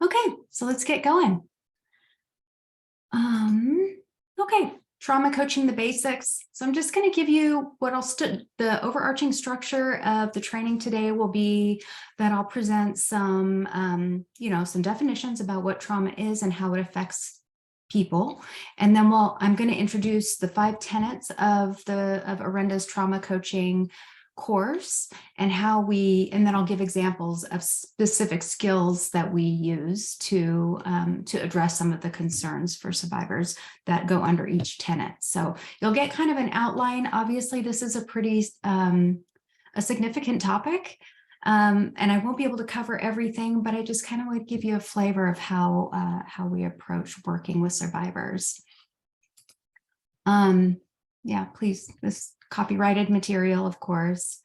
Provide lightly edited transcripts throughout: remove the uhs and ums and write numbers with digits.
Okay, so let's get going. Okay, trauma coaching, the basics. So I'm just going to give you what the overarching structure of the training today will be that I'll present some, some definitions about what trauma is and how it affects people. And then I'm going to introduce the 5 tenets of Orenda's trauma coaching course and then I'll give examples of specific skills that we use to address some of the concerns for survivors that go under each tenet. So you'll get kind of an outline. Obviously, this is a pretty a significant topic, and I won't be able to cover everything, but I just kind of would give you a flavor of how we approach working with survivors. Yeah, please, this copyrighted material, of course.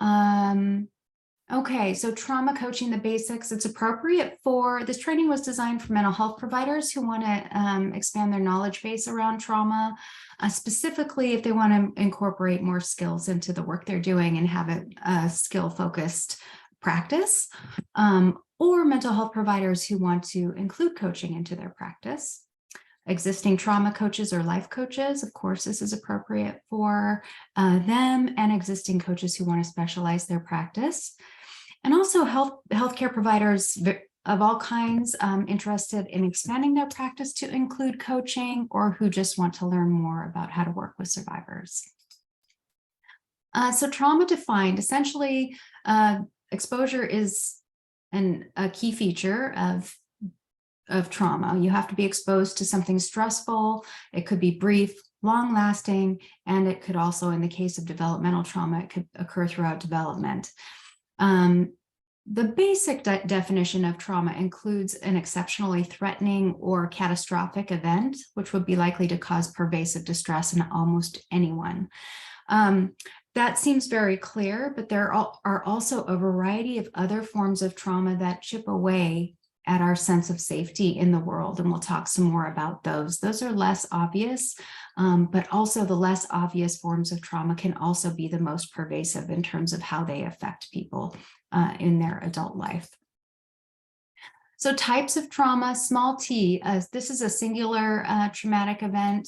Okay, so trauma coaching, the basics. It's appropriate for, this training was designed for mental health providers who want to expand their knowledge base around trauma, specifically if they want to incorporate more skills into the work they're doing and have a skill-focused practice, or mental health providers who want to include coaching into their practice. Existing trauma coaches or life coaches, of course, this is appropriate for them, and existing coaches who want to specialize their practice. And also healthcare providers of all kinds interested in expanding their practice to include coaching, or who just want to learn more about how to work with survivors. So trauma defined, essentially, exposure is a key feature of trauma. You have to be exposed to something stressful. It could be brief, long lasting, and it could also, in the case of developmental trauma, it could occur throughout development. The basic definition of trauma includes an exceptionally threatening or catastrophic event, which would be likely to cause pervasive distress in almost anyone. That seems very clear, but there are also a variety of other forms of trauma that chip away at our sense of safety in the world, and we'll talk some more about those. Those are less obvious, but also the less obvious forms of trauma can also be the most pervasive in terms of how they affect people in their adult life. So types of trauma, small t, this is a singular traumatic event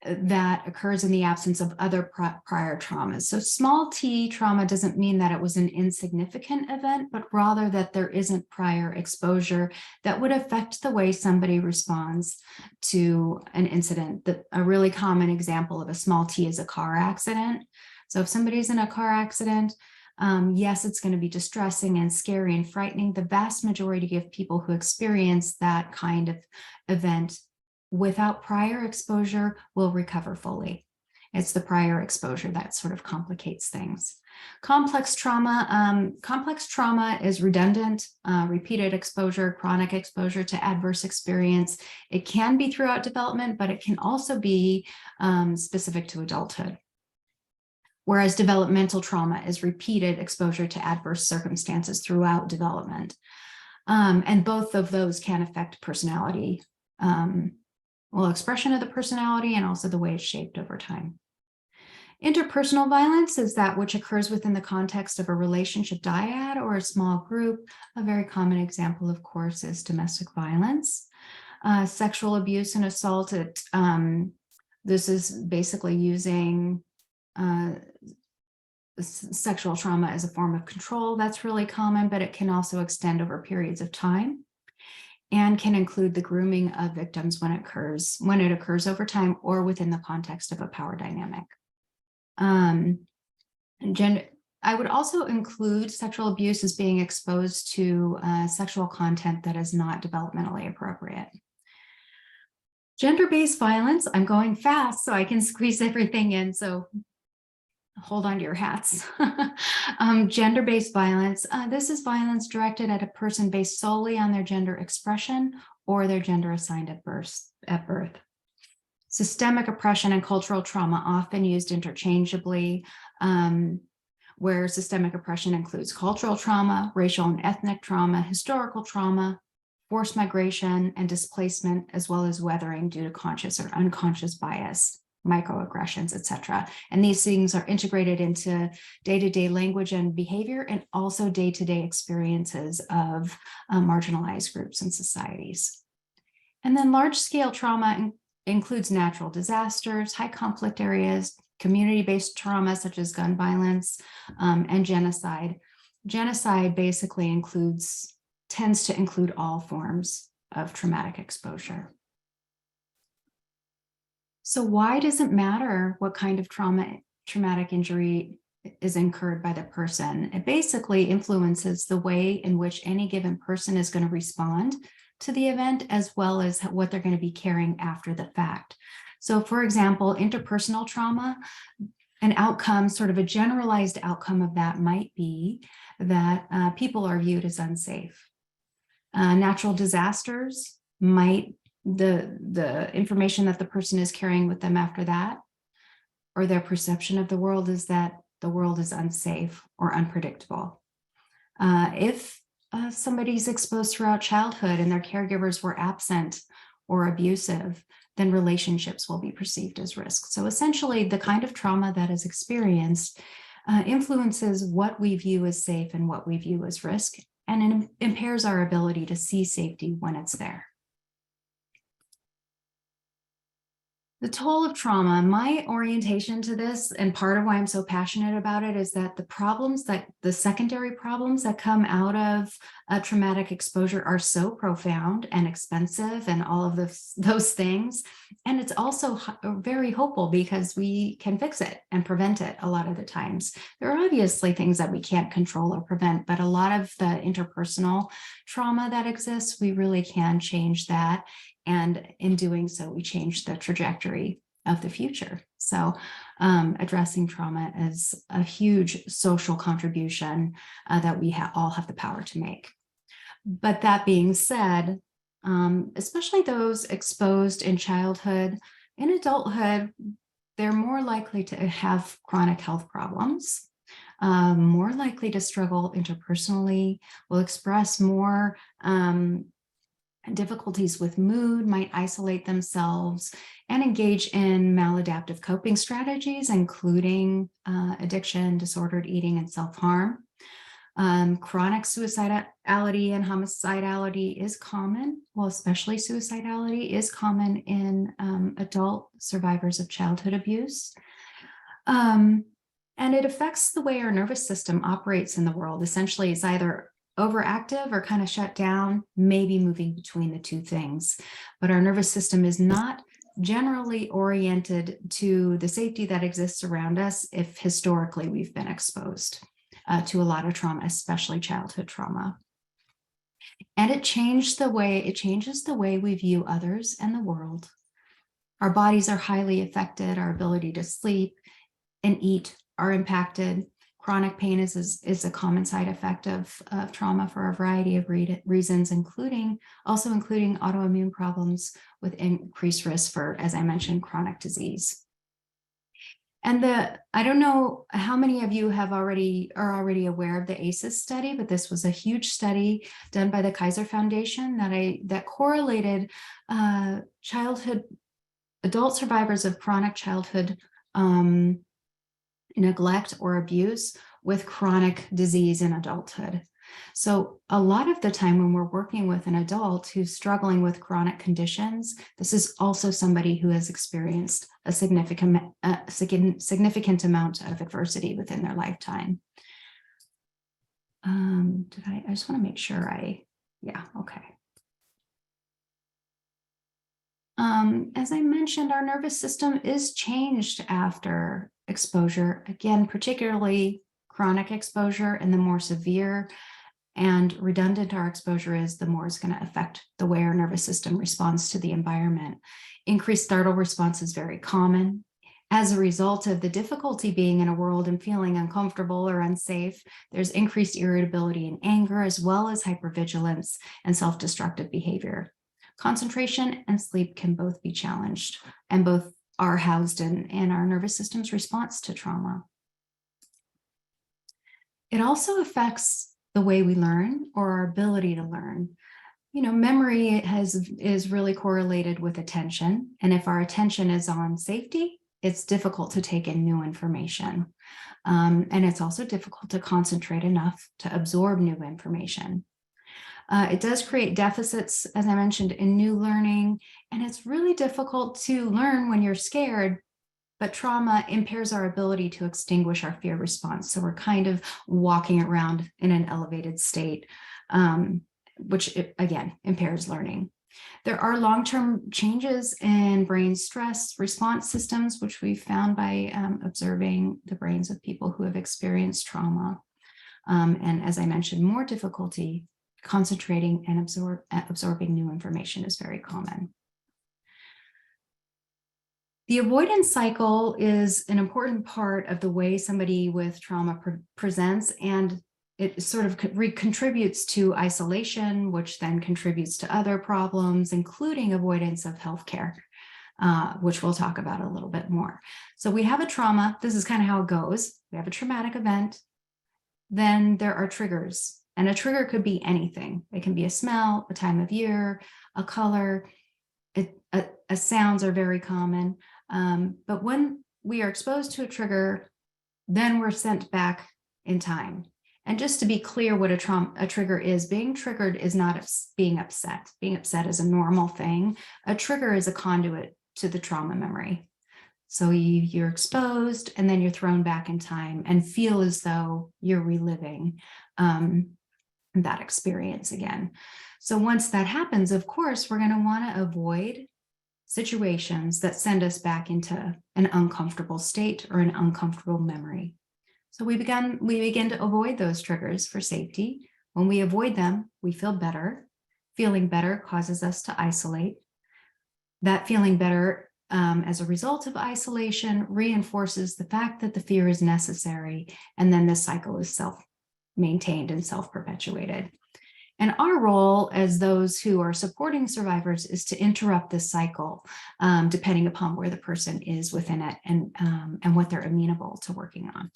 that occurs in the absence of other prior traumas. So small t trauma doesn't mean that it was an insignificant event, but rather that there isn't prior exposure that would affect the way somebody responds to an incident. A really common example of a small t is a car accident. So if somebody's in a car accident, yes, it's going to be distressing and scary and frightening. The vast majority of people who experience that kind of event without prior exposure will recover fully. It's the prior exposure that sort of complicates things. Complex trauma is redundant, repeated exposure, chronic exposure to adverse experience. It can be throughout development, but it can also be specific to adulthood. Whereas developmental trauma is repeated exposure to adverse circumstances throughout development. And both of those can affect personality, expression of the personality, and also the way it's shaped over time. Interpersonal violence is that which occurs within the context of a relationship dyad or a small group. A very common example, of course, is domestic violence. Sexual abuse and assault, this is basically using sexual trauma as a form of control. That's really common, but it can also extend over periods of time, and can include the grooming of victims when it occurs over time or within the context of a power dynamic. I would also include sexual abuse as being exposed to sexual content that is not developmentally appropriate. Gender-based violence, I'm going fast so I can squeeze everything in, so hold on to your hats. Gender-based violence. This is violence directed at a person based solely on their gender expression or their gender assigned at birth. Systemic oppression and cultural trauma, often used interchangeably, where systemic oppression includes cultural trauma, racial and ethnic trauma, historical trauma, forced migration and displacement, as well as weathering due to conscious or unconscious bias. microaggressions, etc. And these things are integrated into day-to-day language and behavior, and also day-to-day experiences of marginalized groups and societies. And then large-scale trauma includes natural disasters, high conflict areas, community-based trauma such as gun violence, and genocide. Genocide basically tends to include all forms of traumatic exposure. So why does it matter what kind of traumatic injury is incurred by the person? It basically influences the way in which any given person is going to respond to the event, as well as what they're going to be carrying after the fact. So for example, interpersonal trauma, an outcome, sort of a generalized outcome of that might be that people are viewed as unsafe. Natural disasters might, the information that the person is carrying with them after that, or their perception of the world, is that the world is unsafe or unpredictable. If somebody's exposed throughout childhood and their caregivers were absent or abusive, then relationships will be perceived as risk. So essentially, the kind of trauma that is experienced influences what we view as safe and what we view as risk, and it impairs our ability to see safety when it's there. The toll of trauma, my orientation to this, and part of why I'm so passionate about it, is that the secondary problems that come out of traumatic exposure are so profound and expensive and all of those things. And it's also very hopeful because we can fix it and prevent it a lot of the times. There are obviously things that we can't control or prevent, but a lot of the interpersonal trauma that exists, we really can change that. And in doing so, we change the trajectory of the future. So addressing trauma is a huge social contribution that we all have the power to make. But that being said, especially those exposed in childhood, in adulthood, they're more likely to have chronic health problems, more likely to struggle interpersonally, will express more difficulties with mood, might isolate themselves, and engage in maladaptive coping strategies, including addiction, disordered eating, and self-harm. Chronic suicidality and homicidality is common, well, especially suicidality is common in adult survivors of childhood abuse. And it affects the way our nervous system operates in the world. Essentially, it's either overactive or kind of shut down, maybe moving between the two things. But our nervous system is not generally oriented to the safety that exists around us if historically we've been exposed to a lot of trauma, especially childhood trauma. And it changes the way we view others and the world. Our bodies are highly affected. Our ability to sleep and eat are impacted. Chronic pain is a common side effect of trauma for a variety of reasons, including autoimmune problems with increased risk for, as I mentioned, chronic disease. And I don't know how many of you are already aware of the ACEs study, but this was a huge study done by the Kaiser Foundation that correlated adult survivors of chronic childhood neglect or abuse with chronic disease in adulthood. So a lot of the time when we're working with an adult who's struggling with chronic conditions, this is also somebody who has experienced a significant amount of adversity within their lifetime. I just want to make sure yeah, okay. As I mentioned, our nervous system is changed after exposure, again, particularly chronic exposure, and the more severe and redundant our exposure is, the more it's going to affect the way our nervous system responds to the environment. Increased startle response is very common. As a result of the difficulty being in a world and feeling uncomfortable or unsafe, there's increased irritability and anger, as well as hypervigilance and self-destructive behavior. Concentration and sleep can both be challenged, and both are housed in our nervous system's response to trauma. It also affects the way we learn, or our ability to learn. You know, memory is really correlated with attention. And if our attention is on safety, it's difficult to take in new information. And it's also difficult to concentrate enough to absorb new information. It does create deficits, as I mentioned, in new learning, and it's really difficult to learn when you're scared, but trauma impairs our ability to extinguish our fear response. So we're kind of walking around in an elevated state, which again impairs learning. There are long-term changes in brain stress response systems, which we found by observing the brains of people who have experienced trauma. And as I mentioned, more difficulty concentrating and absorbing new information is very common. The avoidance cycle is an important part of the way somebody with trauma presents, and it sort of contributes to isolation, which then contributes to other problems, including avoidance of healthcare, which we'll talk about a little bit more. So we have a trauma. This is kind of how it goes. We have a traumatic event. Then there are triggers, and a trigger could be anything. It can be a smell, a time of year, a color. Sounds are very common. But when we are exposed to a trigger, then we're sent back in time. And just to be clear what a trigger is, being triggered is not being upset. Being upset is a normal thing. A trigger is a conduit to the trauma memory. So you're exposed and then you're thrown back in time and feel as though you're reliving that experience again. So once that happens, of course, we're going to want to avoid situations that send us back into an uncomfortable state or an uncomfortable memory. So we begin to avoid those triggers for safety. When we avoid them, we feel better. Feeling better causes us to isolate. That feeling better as a result of isolation reinforces the fact that the fear is necessary, and then this cycle is self-maintained and self-perpetuated. And our role as those who are supporting survivors is to interrupt this cycle, depending upon where the person is within it and what they're amenable to working on.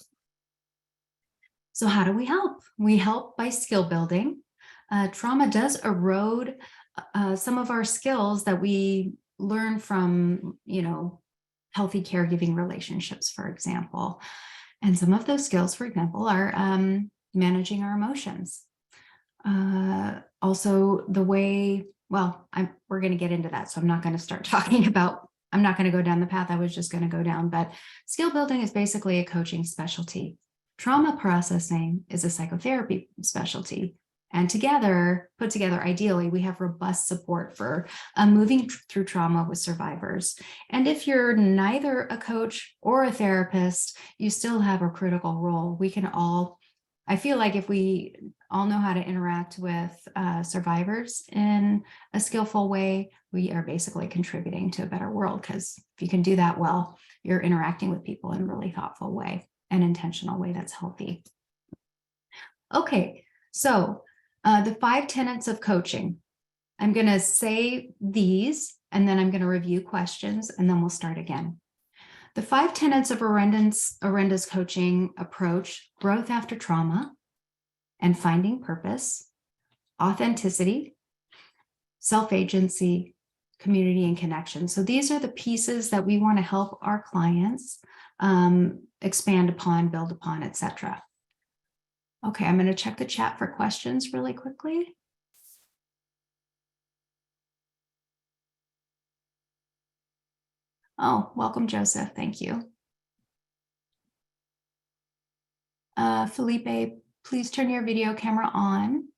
So how do we help? We help by skill building. Trauma does erode some of our skills that we learn from, healthy caregiving relationships, for example. And some of those skills, for example, are managing our emotions. Also the way, we're going to get into that. So I'm not going to start talking about, I'm not going to go down the path I was just going to go down, but skill building is basically a coaching specialty. Trauma processing is a psychotherapy specialty. And put together, ideally, we have robust support for moving through trauma with survivors. And if you're neither a coach or a therapist, you still have a critical role. I feel like if we all know how to interact with survivors in a skillful way, we are basically contributing to a better world, because if you can do that well, you're interacting with people in a really thoughtful way, an intentional way that's healthy. Okay, so the 5 tenets of coaching. I'm going to say these, and then I'm going to review questions, and then we'll start again. The 5 tenets of Orenda's coaching approach: growth after trauma and finding purpose, authenticity, self-agency, community, and connection. So these are the pieces that we want to help our clients expand upon, build upon, etc. Okay, I'm going to check the chat for questions really quickly. Oh, welcome, Joseph. Thank you. Felipe, please turn your video camera on.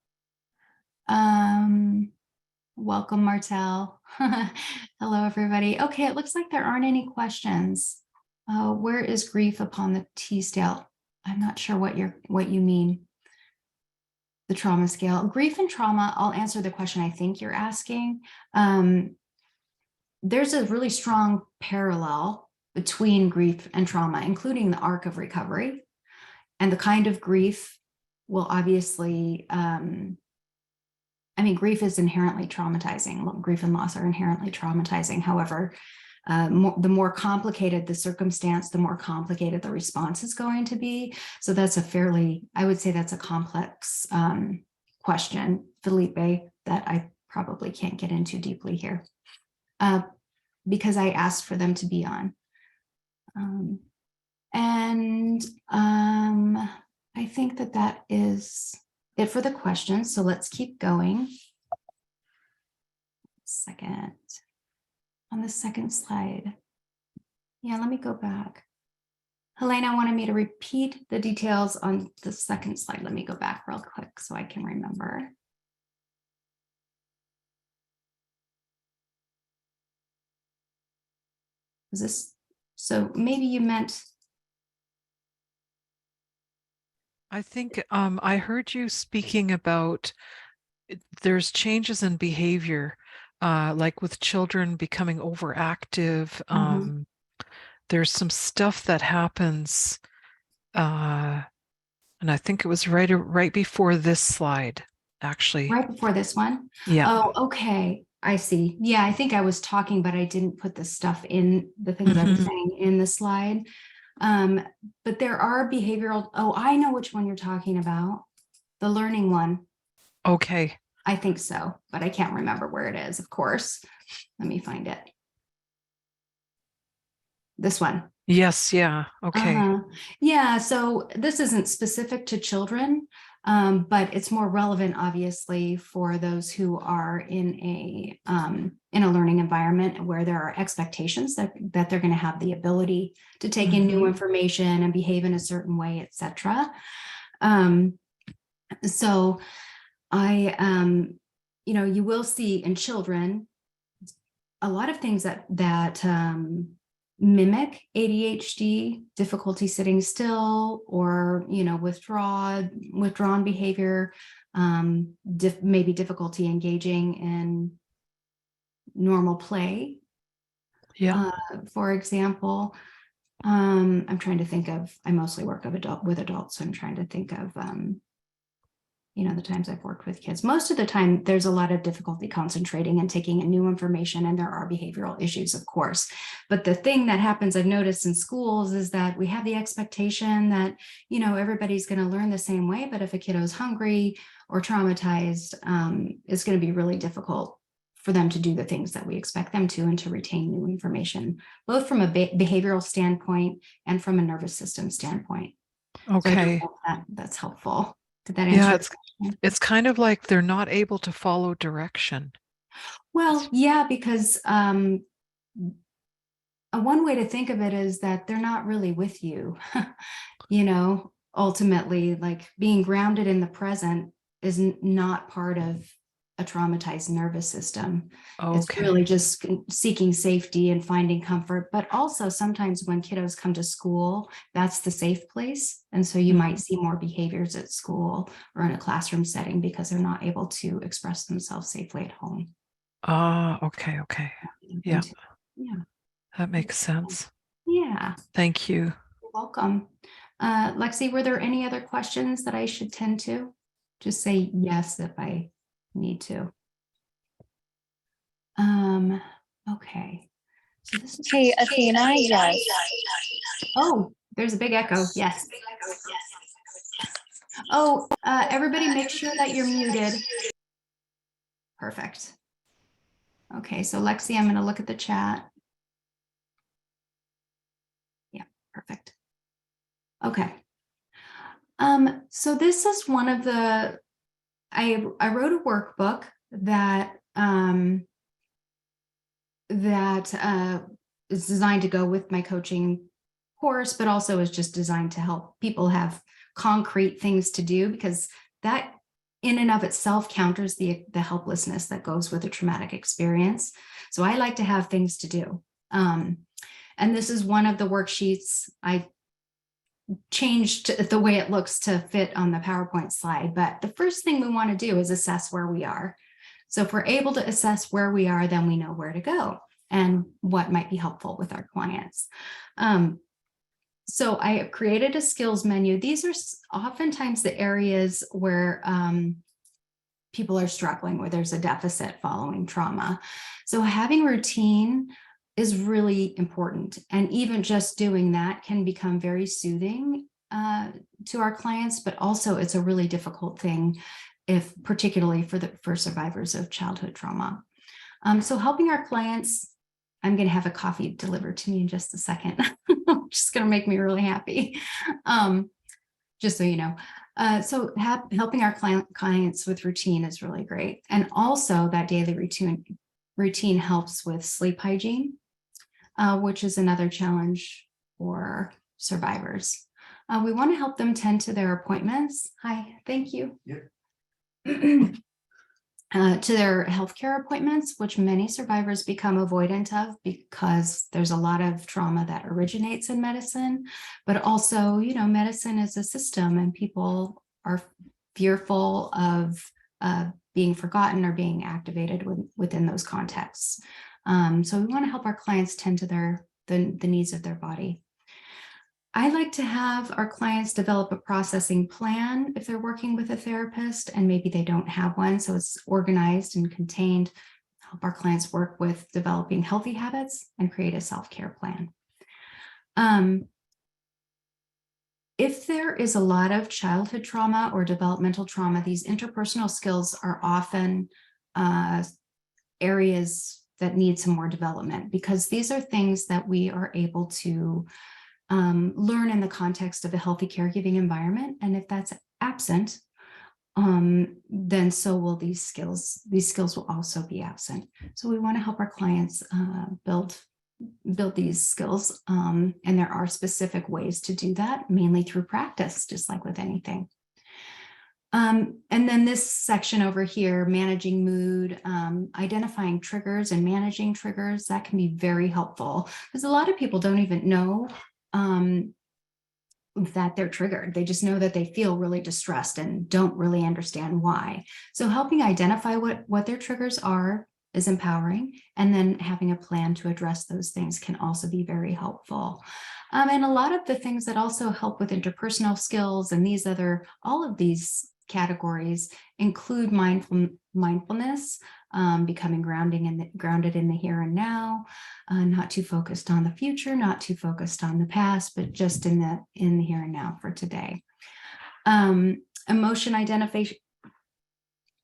Welcome, Martel. Hello, everybody. Okay, it looks like there aren't any questions. Where is grief upon the T scale? I'm not sure what you mean. The trauma scale. Grief and trauma, I'll answer the question I think you're asking. There's a really strong parallel between grief and trauma, including the arc of recovery. And the kind of grief will obviously, grief is inherently traumatizing. Grief and loss are inherently traumatizing. However, the more complicated the circumstance, the more complicated the response is going to be. So that's I would say that's a complex question, Felipe, that I probably can't get into deeply here, because I asked for them to be on. I think that is it for the questions. So let's keep going. Second, on the second slide. Yeah, let me go back. Helena wanted me to repeat the details on the second slide. Let me go back real quick so I can remember. Is this, so maybe you meant. I think I heard you speaking about there's changes in behavior, like with children becoming overactive. There's some stuff that happens, and I think it was right before this slide, actually. Right before this one? Yeah. Oh, okay. I see. Yeah, I think I was talking, but I didn't put the stuff in, the things I was saying in the slide. But there are behavioral, oh, I know which one you're talking about. The learning one. Okay. I think so, but I can't remember where it is, of course. Let me find it. This one. Yes, yeah. Okay. Yeah, so this isn't specific to children, but it's more relevant, obviously, for those who are in a learning environment where there are expectations that they're going to have the ability to take in new information and behave in a certain way, etc. So you will see in children a lot of things that mimic ADHD, difficulty sitting still, or withdrawn behavior, maybe difficulty engaging in normal play. Yeah. For example, I'm trying to think of. I mostly work with adults, so I'm trying to think of the times I've worked with kids. Most of the time, there's a lot of difficulty concentrating and taking in new information, and there are behavioral issues, of course. But the thing that happens, I've noticed in schools, is that we have the expectation that, everybody's going to learn the same way. But if a kiddo is hungry or traumatized, it's going to be really difficult for them to do the things that we expect them to and to retain new information, both from a behavioral standpoint and from a nervous system standpoint. Okay. So I don't know if that's helpful. Did that answer your question? It's kind of like they're not able to follow direction. Well, yeah, because one way to think of it is that they're not really with you. Ultimately, like being grounded in the present is not part of a traumatized nervous system. Okay. It's really just seeking safety and finding comfort. But also sometimes when kiddos come to school, that's the safe place. And so you might see more behaviors at school or in a classroom setting because they're not able to express themselves safely at home. Okay. Yeah. Yeah. That makes sense. Yeah. Thank you. You're welcome. Lexi, were there any other questions that I should tend to? Just say yes if I need to. Okay. So this is Hey, Athena, yes. Oh, there's a big echo. Yes. Oh, everybody make sure that you're muted. Perfect. Okay, so Lexi, I'm going to look at the chat. Yeah, perfect. Okay. So this is one of the, I wrote a workbook that is designed to go with my coaching course, but also is just designed to help people have concrete things to do, because that in and of itself counters the helplessness that goes with a traumatic experience. So I like to have things to do. And this is one of the worksheets. I changed the way it looks to fit on the PowerPoint slide, but the first thing we want to do is assess where we are. So if we're able to assess where we are, then we know where to go and what might be helpful with our clients. So I have created a skills menu. These are oftentimes the areas where people are struggling, where there's a deficit following trauma. So having routine is really important. And even just doing that can become very soothing to our clients, but also it's a really difficult thing, particularly for survivors of childhood trauma. So helping our clients I'm going to have a coffee delivered to me in just a second, which is going to make me really happy. Just so you know. So helping our clients with routine is really great. And also that daily routine helps with sleep hygiene, which is another challenge for survivors. We want to help them tend to their appointments. Hi, thank you. Yep. To their healthcare appointments, which many survivors become avoidant of because there's a lot of trauma that originates in medicine, but also, you know, medicine is a system and people are fearful of being forgotten or being activated within those contexts. So we want to help our clients tend to the needs of their body. I like to have our clients develop a processing plan if they're working with a therapist and maybe they don't have one, so it's organized and contained. Help our clients work with developing healthy habits and create a self-care plan. If there is a lot of childhood trauma or developmental trauma, these interpersonal skills are often areas that need some more development, because these are things that we are able to learn in the context of a healthy caregiving environment. And if that's absent, then so will these skills. These skills will also be absent. So we want to help our clients build these skills. And there are specific ways to do that, mainly through practice, just like with anything. And then this section over here, managing mood, identifying triggers and managing triggers, that can be very helpful because a lot of people don't even know that they're triggered. They just know that they feel really distressed and don't really understand why. So helping identify what their triggers are is empowering, and then having a plan to address those things can also be very helpful. And a lot of the things that also help with interpersonal skills and all of these categories include mindfulness, becoming grounded in the here and now, not too focused on the future, not too focused on the past, but just in the here and now for today. Emotion identification,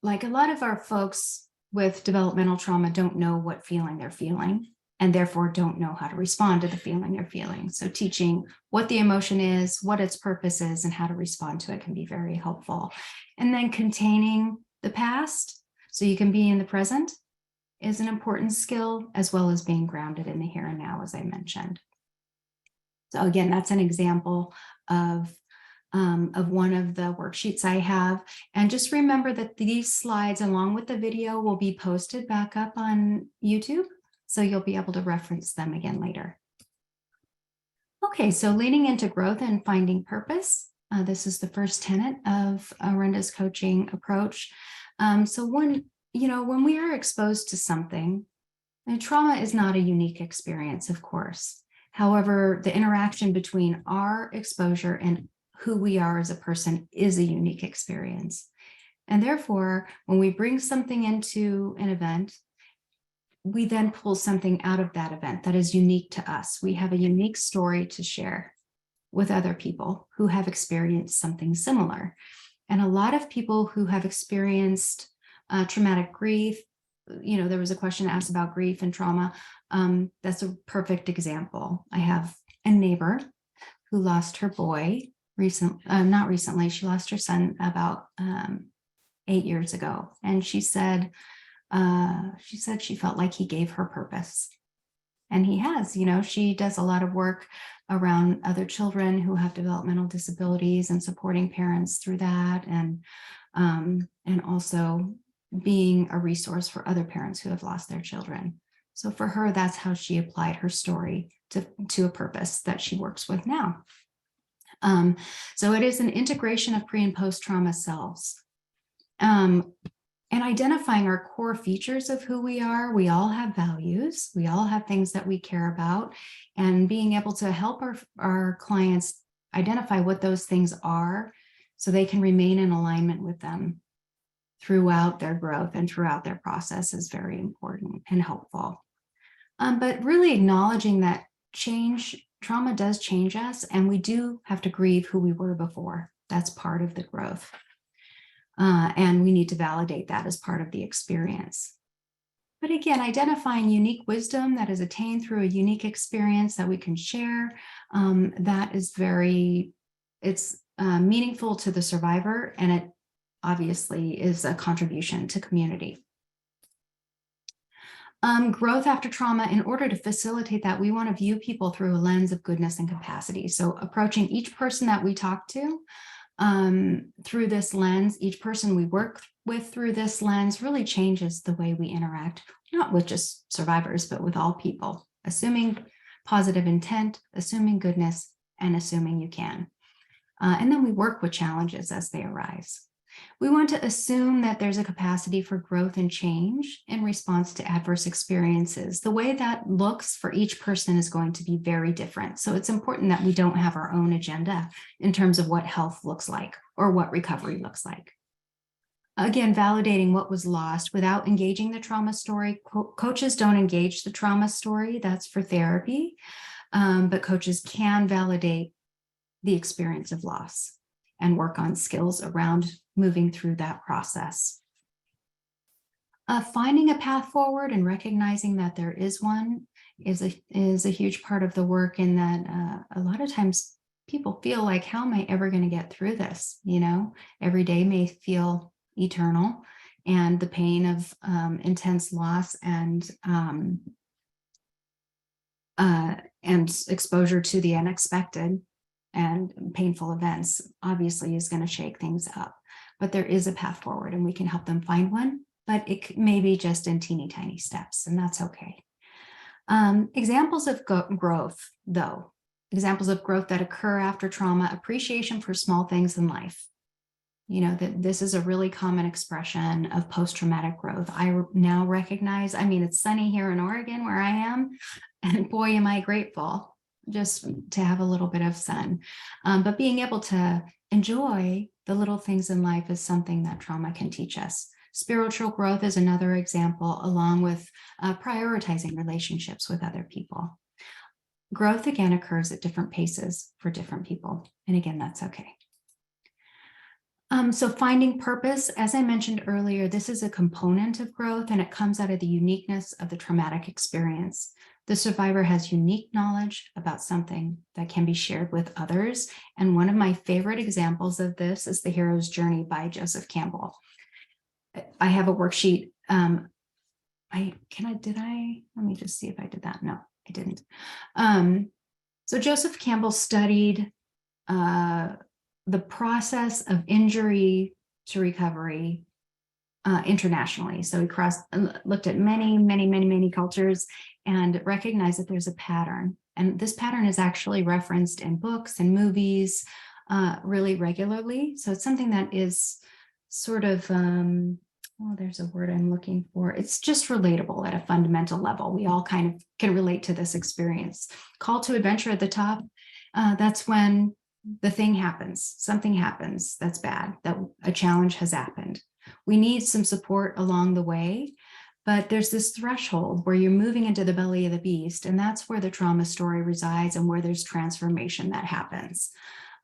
like a lot of our folks with developmental trauma don't know what feeling they're feeling, and therefore don't know how to respond to the feeling they're feeling. So teaching what the emotion is, what its purpose is, and how to respond to it can be very helpful. And then containing the past so you can be in the present is an important skill, as well as being grounded in the here and now, as I mentioned. So again, that's an example of one of the worksheets I have. And just remember that these slides, along with the video, will be posted back up on YouTube. So you'll be able to reference them again later. Okay, so leaning into growth and finding purpose. This is the first tenet of Orenda's coaching approach. So when we are exposed to something, and trauma is not a unique experience, of course. However, the interaction between our exposure and who we are as a person is a unique experience. And therefore, when we bring something into an event, we then pull something out of that event that is unique to us. We have a unique story to share with other people who have experienced something similar. And a lot of people who have experienced traumatic grief, there was a question asked about grief and trauma. That's a perfect example. I have a neighbor who lost her boy not recently. She lost her son about 8 years ago. And she said she felt like he gave her purpose. And he has. She does a lot of work around other children who have developmental disabilities and supporting parents through that, and also being a resource for other parents who have lost their children. So for her, that's how she applied her story to a purpose that she works with now. So it is an integration of pre and post-trauma selves. And identifying our core features of who we are. We all have values. We all have things that we care about, and being able to help our clients identify what those things are so they can remain in alignment with them throughout their growth and throughout their process is very important and helpful. But really acknowledging that trauma does change us, and we do have to grieve who we were before. That's part of the growth. And we need to validate that as part of the experience. But again, identifying unique wisdom that is attained through a unique experience that we can share, that is it's meaningful to the survivor, and it obviously is a contribution to community. Growth after trauma, in order to facilitate that, we want to view people through a lens of goodness and capacity. So approaching each person that we talk to through this lens, each person we work with through this lens really changes the way we interact, not with just survivors, but with all people, assuming positive intent, assuming goodness, and assuming you can. And then we work with challenges as they arise. We want to assume that there's a capacity for growth and change in response to adverse experiences. The way that looks for each person is going to be very different. So it's important that we don't have our own agenda in terms of what health looks like or what recovery looks like. Again, validating what was lost without engaging the trauma story. Coaches don't engage the trauma story. That's for therapy. But coaches can validate the experience of loss and work on skills around moving through that process. Finding a path forward and recognizing that there is one is a huge part of the work, in that a lot of times people feel like, how am I ever going to get through this? You know, every day may feel eternal, and the pain of intense loss and exposure to the unexpected and painful events obviously is going to shake things up. But there is a path forward, and we can help them find one, but it may be just in teeny tiny steps, and that's okay. Examples of growth, though, examples of growth that occur after trauma: appreciation for small things in life. You know, that this is a really common expression of post-traumatic growth. I now recognize, I mean, it's sunny here in Oregon where I am, and boy, am I grateful just to have a little bit of sun. But being able to enjoy the little things in life is something that trauma can teach us. Spiritual growth is another example, along with prioritizing relationships with other people. Growth, again, occurs at different paces for different people. And again, that's okay. So finding purpose, as I mentioned earlier, this is a component of growth, and it comes out of the uniqueness of the traumatic experience. The survivor has unique knowledge about something that can be shared with others. And one of my favorite examples of this is The Hero's Journey by Joseph Campbell. I have a worksheet. Let me just see if I did that. No, I didn't. So Joseph Campbell studied the process of injury to recovery internationally. So he looked at many cultures and recognized that there's a pattern. And this pattern is actually referenced in books and movies really regularly. So it's something that is sort of, there's a word I'm looking for. It's just relatable at a fundamental level. We all kind of can relate to this experience. Call to adventure at the top. That's when the thing happens, something happens that's bad, that a challenge has happened. We need some support along the way, but there's this threshold where you're moving into the belly of the beast, and that's where the trauma story resides and where there's transformation that happens.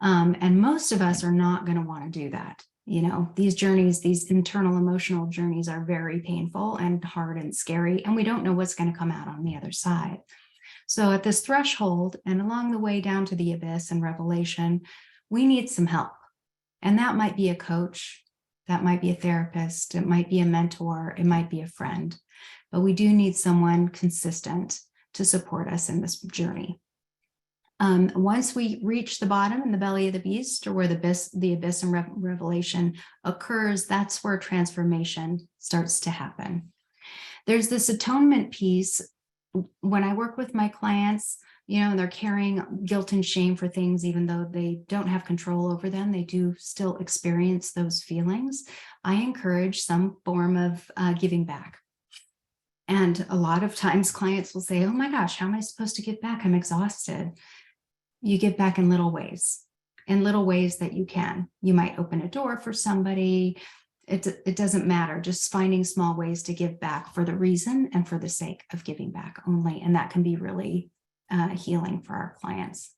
And most of us are not going to want to do that. You know, these journeys, these internal emotional journeys are very painful and hard and scary, and we don't know what's going to come out on the other side. So at this threshold and along the way down to the abyss and revelation, we need some help. And that might be a coach, that might be a therapist, it might be a mentor, it might be a friend, but we do need someone consistent to support us in this journey. Once we reach the bottom in the belly of the beast, or where the abyss and revelation occurs, that's where transformation starts to happen. There's this atonement piece. When I work with my clients, you know, they're carrying guilt and shame for things, even though they don't have control over them, they do still experience those feelings. I encourage some form of giving back. And a lot of times clients will say, oh my gosh, how am I supposed to give back? I'm exhausted. You give back in little ways that you can. You might open a door for somebody. It doesn't matter, just finding small ways to give back for the reason and for the sake of giving back only. And that can be really healing for our clients.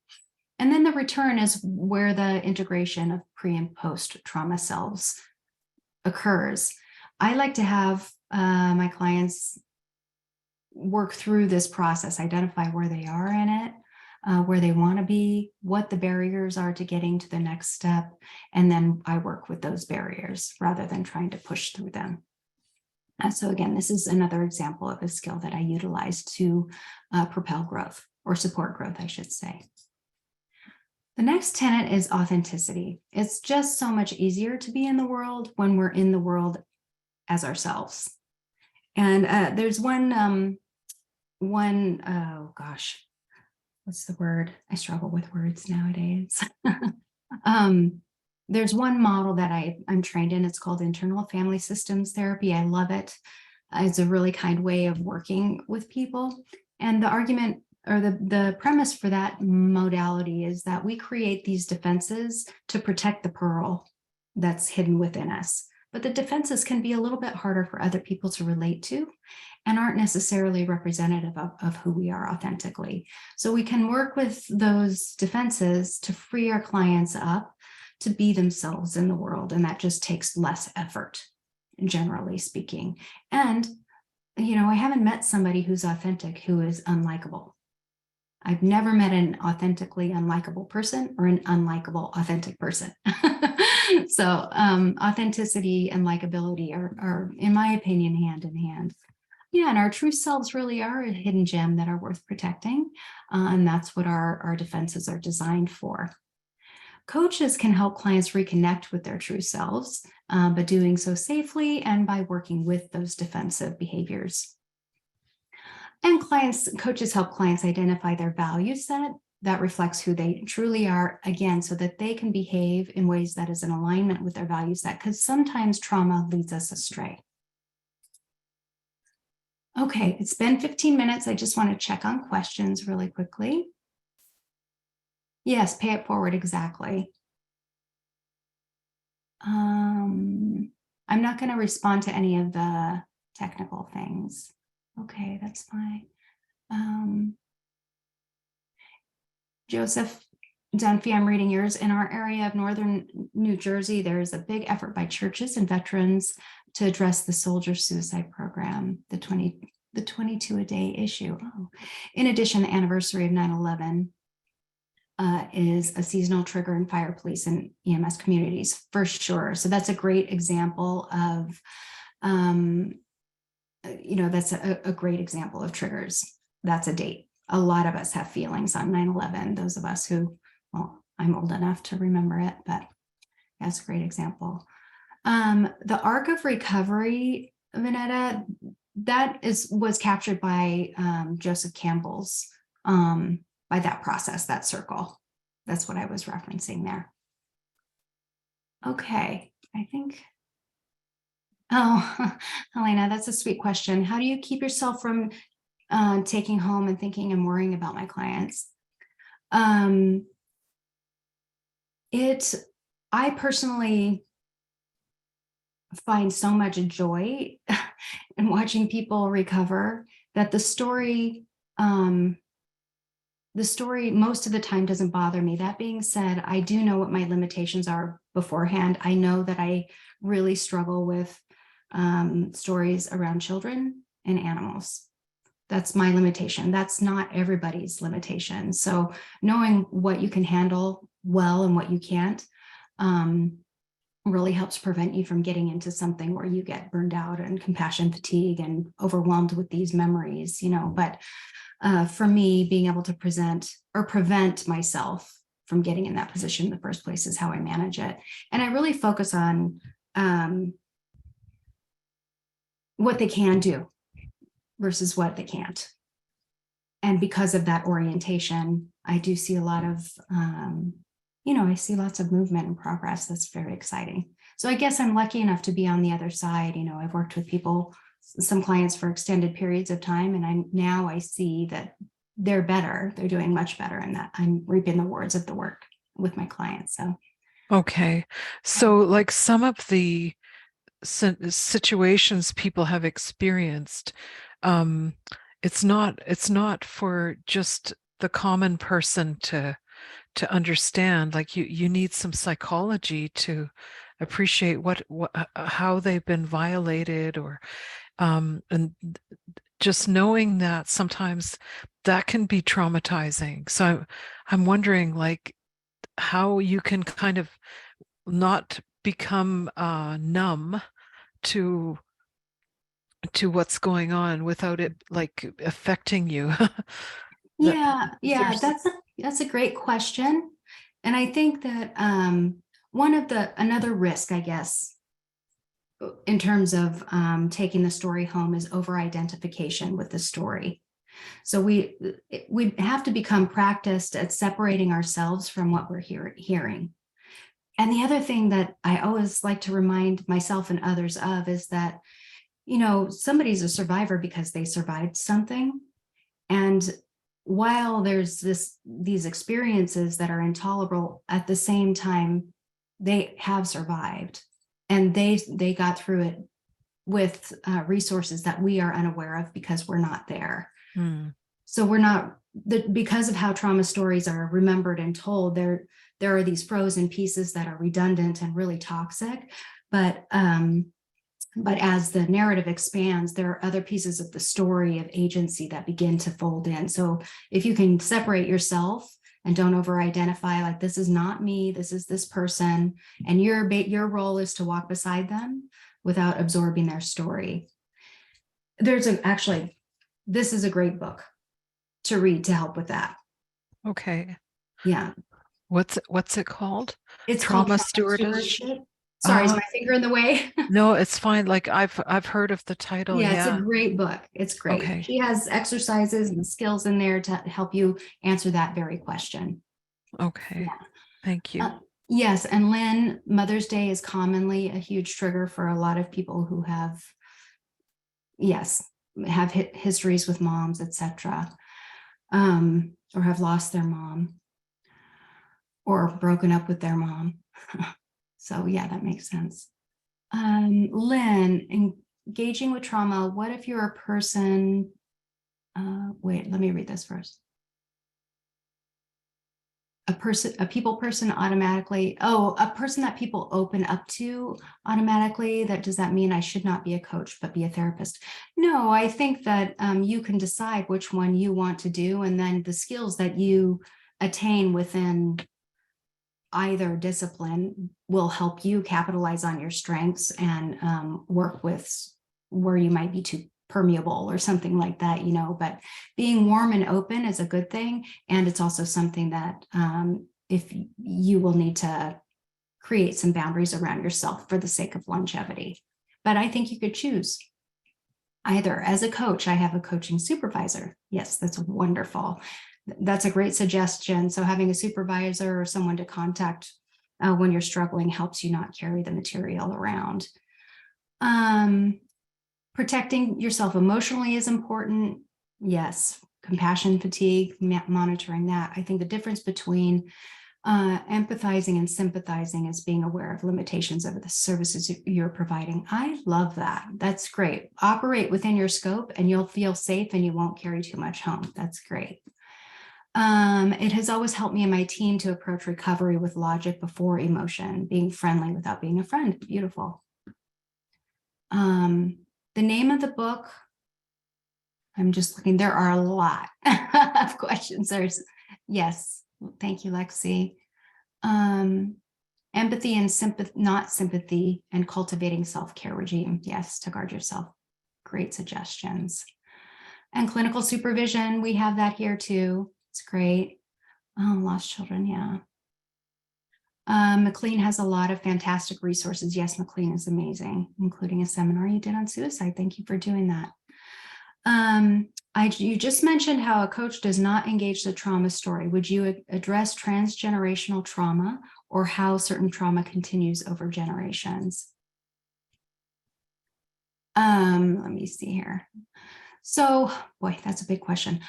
And then the return is where the integration of pre and post trauma selves occurs. I like to have my clients work through this process, identify where they are in it, where they want to be, what the barriers are to getting to the next step. And then I work with those barriers rather than trying to push through them. So again, this is another example of a skill that I utilize to propel growth, or support growth, I should say. The next tenet is authenticity. It's just so much easier to be in the world when we're in the world as ourselves. And there's one, oh gosh, what's the word? I struggle with words nowadays. There's one model that I'm trained in. It's called internal family systems therapy. I love it. It's a really kind way of working with people. And the argument, or the premise for that modality, is that we create these defenses to protect the pearl that's hidden within us. But the defenses can be a little bit harder for other people to relate to and aren't necessarily representative of who we are authentically. So we can work with those defenses to free our clients up to be themselves in the world. And that just takes less effort, generally speaking. And, you know, I haven't met somebody who's authentic who is unlikable. I've never met an authentically unlikable person or an unlikable authentic person. So authenticity and likability are, in my opinion, hand in hand. Yeah, and our true selves really are a hidden gem that are worth protecting. And that's what our defenses are designed for. Coaches can help clients reconnect with their true selves, but doing so safely and by working with those defensive behaviors. And coaches help clients identify their value set that reflects who they truly are, again, so that they can behave in ways that is in alignment with their value set, because sometimes trauma leads us astray. Okay, it's been 15 minutes. I just want to check on questions really quickly. Yes, pay it forward, exactly. I'm not going to respond to any of the technical things. Okay, that's fine. Joseph Dunphy, I'm reading yours. In our area of northern New Jersey, there is a big effort by churches and veterans to address the soldier suicide program, the 22 a day issue. Oh. In addition, the anniversary of 9/11 is a seasonal trigger in fire, police, and EMS communities, for sure. So that's a great example of, that's a great example of triggers. That's a date. A lot of us have feelings on 9/11. Those of us who, well, I'm old enough to remember it, but that's a great example. The arc of recovery, Vanetta, that was captured by Joseph Campbell's, by that process, that circle. That's what I was referencing there. Okay, I think. Oh, Helena, that's a sweet question. How do you keep yourself from taking home and thinking and worrying about my clients? I personally find so much joy in watching people recover that the story most of the time doesn't bother me. That being said, I do know what my limitations are beforehand. I know that I really struggle with stories around children and animals. That's my limitation. That's not everybody's limitation. So knowing what you can handle well and what you can't really helps prevent you from getting into something where you get burned out and compassion fatigue and overwhelmed with these memories, But for me, being able to prevent myself from getting in that position in the first place is how I manage it. And I really focus on what they can do versus what they can't. And because of that orientation, I do see a lot of, I see lots of movement and progress. That's very exciting. So I guess I'm lucky enough to be on the other side. I've worked with people, some clients for extended periods of time, and I see that they're better. They're doing much better, and that I'm reaping the rewards of the work with my clients. So, okay. So like some of the situations people have experienced, it's not for just the common person to understand. Like you need some psychology to appreciate what how they've been violated, or and just knowing that sometimes that can be traumatizing. So I'm wondering, like, how you can kind of not become numb to what's going on without it like affecting you. That is Yeah, there's that's a great question. And I think that another risk, I guess, in terms of taking the story home is over-identification with the story. So we have to become practiced at separating ourselves from what we're hearing. And the other thing that I always like to remind myself and others of is that, somebody's a survivor because they survived something. And while there's these experiences that are intolerable, at the same time, they have survived, and they got through it with resources that we are unaware of because we're not there. So we're not, because of how trauma stories are remembered and told, there are these frozen pieces that are redundant and really toxic. But as the narrative expands, there are other pieces of the story of agency that begin to fold in. So if you can separate yourself and don't over-identify, like, this is not me, this is this person, and your role is to walk beside them without absorbing their story. This is a great book to read to help with that. okay. Yeah. What's it called? It's called Trauma Trauma Stewardess. Stewardship. Sorry, is my finger in the way? No, it's fine. Like I've heard of the title. Yeah, it's a Yeah. great book. It's great. Okay. She has exercises and skills in there to help you answer that very question. Okay. Yeah. Thank you. Yes, and Lynn, Mother's Day is commonly a huge trigger for a lot of people who have histories with moms, etc., or have lost their mom or broken up with their mom. So yeah, that makes sense. Lynn, engaging with trauma. What if you're a person? Wait, let me read this first. A people person automatically. Oh, a person that people open up to automatically. Does that mean I should not be a coach, but be a therapist? No, I think that you can decide which one you want to do, and then the skills that you attain within either discipline will help you capitalize on your strengths and work with where you might be too permeable or something like that, but being warm and open is a good thing. And it's also something that if you will need to create some boundaries around yourself for the sake of longevity. But I think you could choose either. As a coach, I have a coaching supervisor. Yes, that's wonderful. That's a great suggestion. So having a supervisor or someone to contact when you're struggling helps you not carry the material around. Protecting yourself emotionally is important. Yes, compassion fatigue, monitoring that. I think the difference between empathizing and sympathizing is being aware of limitations of the services you're providing. I love that. That's great. Operate within your scope and you'll feel safe and you won't carry too much home. That's great. It has always helped me and my team to approach recovery with logic before emotion, being friendly without being a friend. Beautiful. The name of the book, I'm just looking, there are a lot of questions. Yes, thank you, Lexi. Empathy and sympathy, not sympathy, and cultivating self-care regime. Yes, to guard yourself. Great suggestions. And clinical supervision, we have that here too. It's great. Oh, lost children, yeah. McLean has a lot of fantastic resources. Yes, McLean is amazing, including a seminar you did on suicide. Thank you for doing that. You just mentioned how a coach does not engage the trauma story. Would you address transgenerational trauma or how certain trauma continues over generations? Let me see here. So, boy, that's a big question.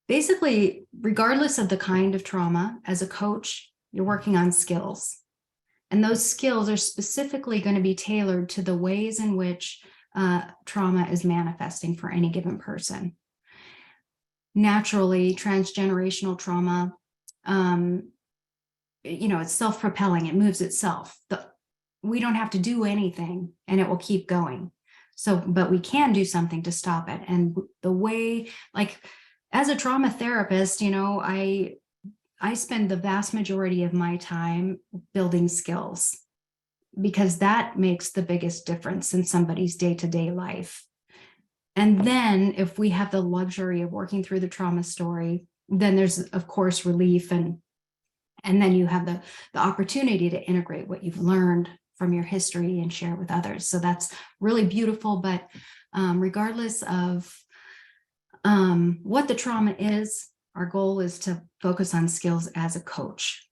Basically, regardless of the kind of trauma, as a coach, you're working on skills. And those skills are specifically going to be tailored to the ways in which trauma is manifesting for any given person. Naturally, transgenerational trauma, it's self-propelling, it moves itself. We don't have to do anything and it will keep going. So, but we can do something to stop it. And the way, like, as a trauma therapist, I spend the vast majority of my time building skills, because that makes the biggest difference in somebody's day-to-day life. And then if we have the luxury of working through the trauma story, then there's, of course, relief, and then you have the opportunity to integrate what you've learned from your history and share with others. So that's really beautiful. But regardless of what the trauma is, our goal is to focus on skills as a coach.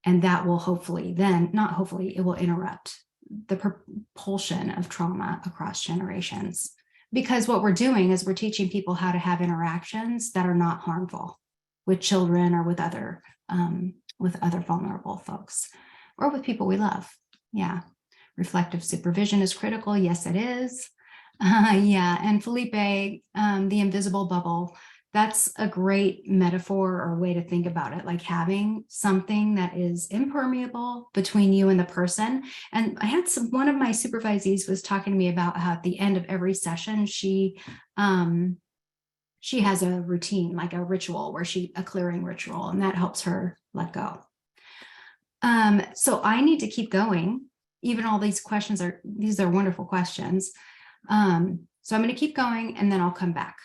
And that will hopefully then, not hopefully, it will interrupt the propulsion of trauma across generations. Because what we're doing is we're teaching people how to have interactions that are not harmful with children or with other vulnerable folks, or with people we love. Yeah. Reflective supervision is critical. Yes, it is. Yeah. And Felipe, the invisible bubble, that's a great metaphor or way to think about it, like having something that is impermeable between you and the person. And I had one of my supervisees was talking to me about how at the end of every session, she has a routine, like a ritual a clearing ritual, and that helps her let go. So I need to keep going. Even all these questions these are wonderful questions. So I'm going to keep going, and then I'll come back.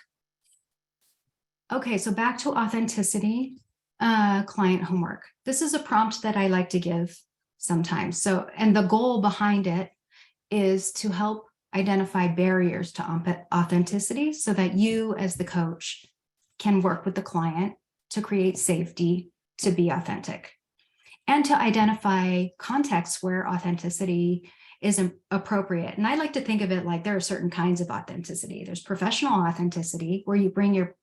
Okay, so back to authenticity, client homework. This is a prompt that I like to give sometimes. So, and the goal behind it is to help identify barriers to authenticity so that you as the coach can work with the client to create safety to be authentic, and to identify contexts where authenticity is appropriate. And I like to think of it like there are certain kinds of authenticity. There's professional authenticity, where you bring your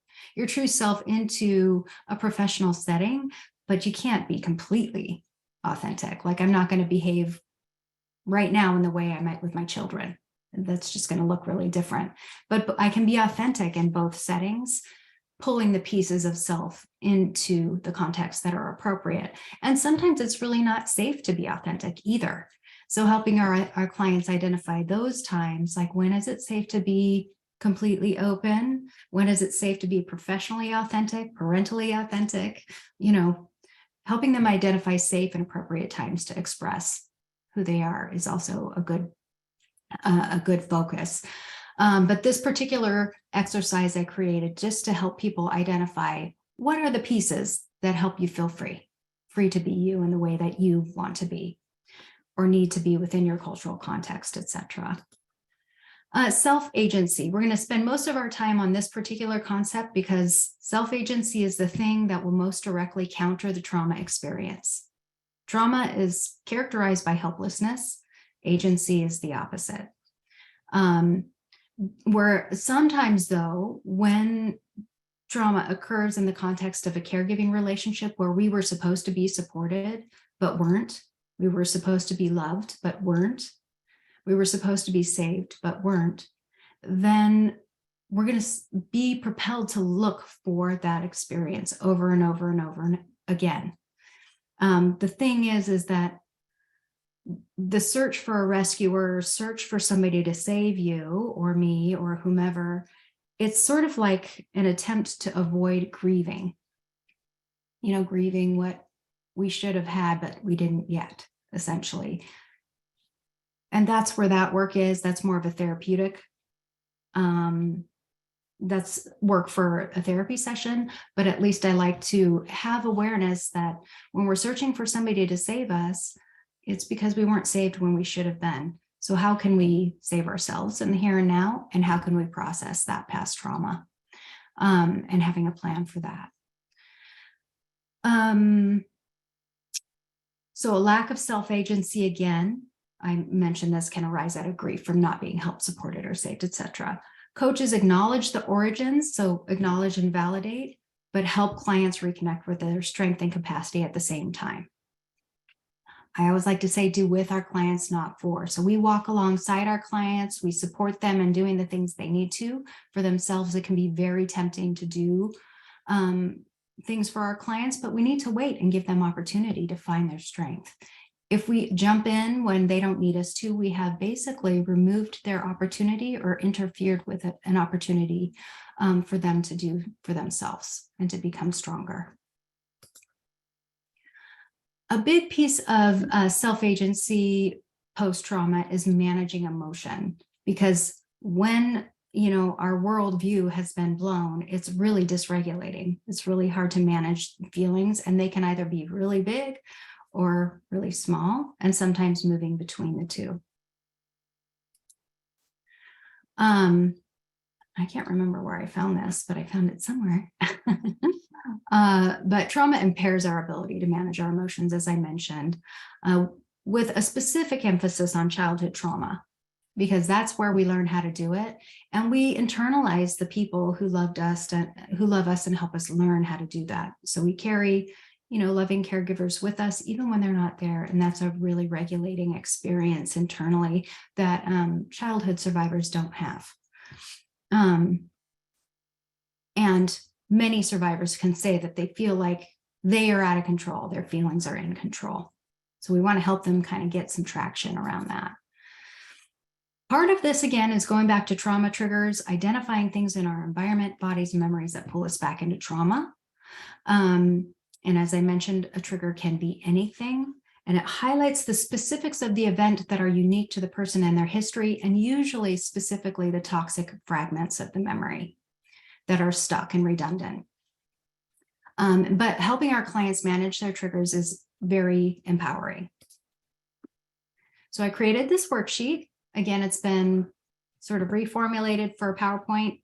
true self into a professional setting, but you can't be completely authentic. Like, I'm not going to behave right now in the way I might with my children. That's just going to look really different. But I can be authentic in both settings, pulling the pieces of self into the contexts that are appropriate. And sometimes it's really not safe to be authentic either. So helping our clients identify those times, like, when is it safe to be completely open? When is it safe to be professionally authentic, parentally authentic? Helping them identify safe and appropriate times to express who they are is also a good focus. But this particular exercise I created just to help people identify what are the pieces that help you feel free to be you in the way that you want to be or need to be within your cultural context, etc. Self-agency. We're going to spend most of our time on this particular concept because self-agency is the thing that will most directly counter the trauma experience. Trauma is characterized by helplessness. Agency is the opposite. Where sometimes, though, when trauma occurs in the context of a caregiving relationship where we were supposed to be supported but weren't, we were supposed to be loved but weren't, we were supposed to be saved but weren't, then we're going to be propelled to look for that experience over and over and over and again. The thing is that the search for a rescuer, search for somebody to save you or me or whomever, it's sort of like an attempt to avoid grieving, grieving what we should have had, but we didn't yet, essentially. And that's where that work is. That's more of a therapeutic, that's work for a therapy session. But at least I like to have awareness that when we're searching for somebody to save us, it's because we weren't saved when we should have been. So how can we save ourselves in the here and now? And how can we process that past trauma? And having a plan for that. So a lack of self-agency, again, I mentioned this, can arise out of grief from not being helped, supported, or saved, etc. Coaches acknowledge the origins, so acknowledge and validate, but help clients reconnect with their strength and capacity at the same time. I always like to say, do with our clients, not for. So we walk alongside our clients, we support them in doing the things they need to for themselves. It can be very tempting to do things for our clients, but we need to wait and give them opportunity to find their strength. If we jump in when they don't need us to, we have basically removed their opportunity or interfered with an opportunity for them to do for themselves and to become stronger. A big piece of self-agency post-trauma is managing emotion, because when our worldview has been blown, it's really dysregulating. It's really hard to manage feelings, and they can either be really big or really small, and sometimes moving between the two. I can't remember where I found this, but I found it somewhere. But trauma impairs our ability to manage our emotions, as I mentioned, with a specific emphasis on childhood trauma, because that's where we learn how to do it. And we internalize the people who loved us, who love us and help us learn how to do that. So we carry, loving caregivers with us, even when they're not there. And that's a really regulating experience internally that childhood survivors don't have. And many survivors can say that they feel like they are out of control. Their feelings are in control. So we want to help them kind of get some traction around that. Part of this, again, is going back to trauma triggers, identifying things in our environment, bodies, and memories that pull us back into trauma. And as I mentioned, a trigger can be anything, and it highlights the specifics of the event that are unique to the person and their history, and usually specifically the toxic fragments of the memory that are stuck and redundant. But helping our clients manage their triggers is very empowering. So I created this worksheet. Again, it's been sort of reformulated for PowerPoint.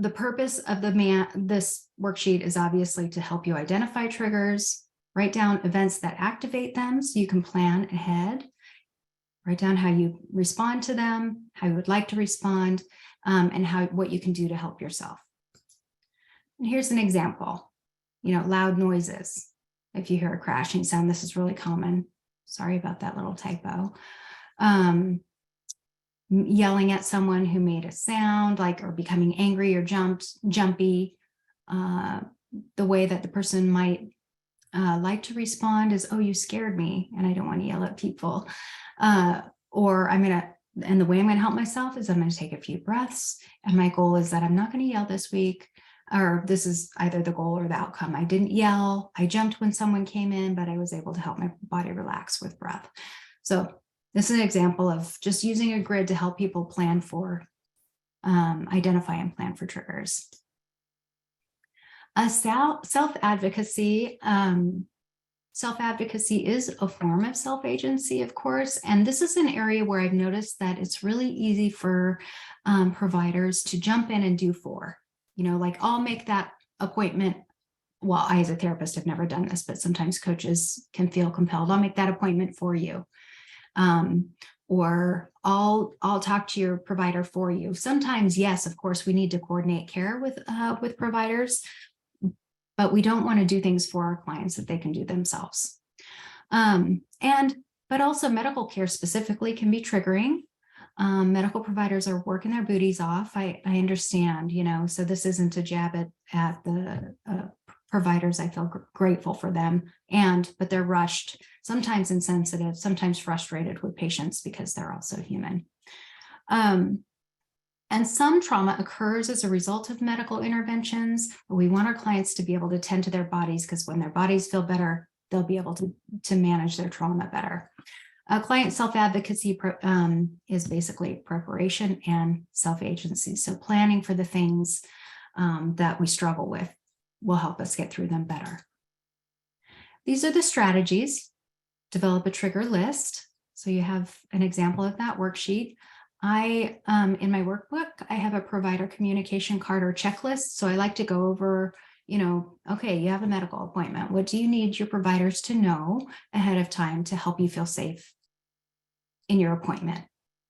The purpose of this worksheet is obviously to help you identify triggers, write down events that activate them so you can plan ahead, write down how you respond to them, how you would like to respond, and what you can do to help yourself. And here's an example, loud noises. If you hear a crashing sound, this is really common. Sorry about that little typo. Yelling at someone who made a sound, or becoming angry or jumpy. The way that the person might like to respond is, "Oh, you scared me," and I don't want to yell at people. And the way I'm going to help myself is I'm going to take a few breaths. And my goal is that I'm not going to yell this week, or this is either the goal or the outcome. I didn't yell. I jumped when someone came in, but I was able to help my body relax with breath. So this is an example of just using a grid to help people plan for, identify and plan for triggers. Self-advocacy. Self-advocacy is a form of self-agency, of course, and this is an area where I've noticed that it's really easy for providers to jump in and do for, I'll make that appointment. Well, I, as a therapist, have never done this, but sometimes coaches can feel compelled. I'll make that appointment for you. Or I'll talk to your provider for you. Sometimes, yes, of course, we need to coordinate care with providers, but we don't want to do things for our clients that they can do themselves. But also medical care specifically can be triggering. Medical providers are working their booties off. I understand, so this isn't a jab at the providers. I feel grateful for them, but they're rushed, sometimes insensitive, sometimes frustrated with patients because they're also human. And some trauma occurs as a result of medical interventions. We want our clients to be able to tend to their bodies, because when their bodies feel better, they'll be able to manage their trauma better. Client self-advocacy is basically preparation and self-agency. So planning for the things that we struggle with will help us get through them better. These are the strategies. Develop a trigger list. So you have an example of that worksheet. In my workbook, I have a provider communication card or checklist. So I like to go over, okay, you have a medical appointment. What do you need your providers to know ahead of time to help you feel safe in your appointment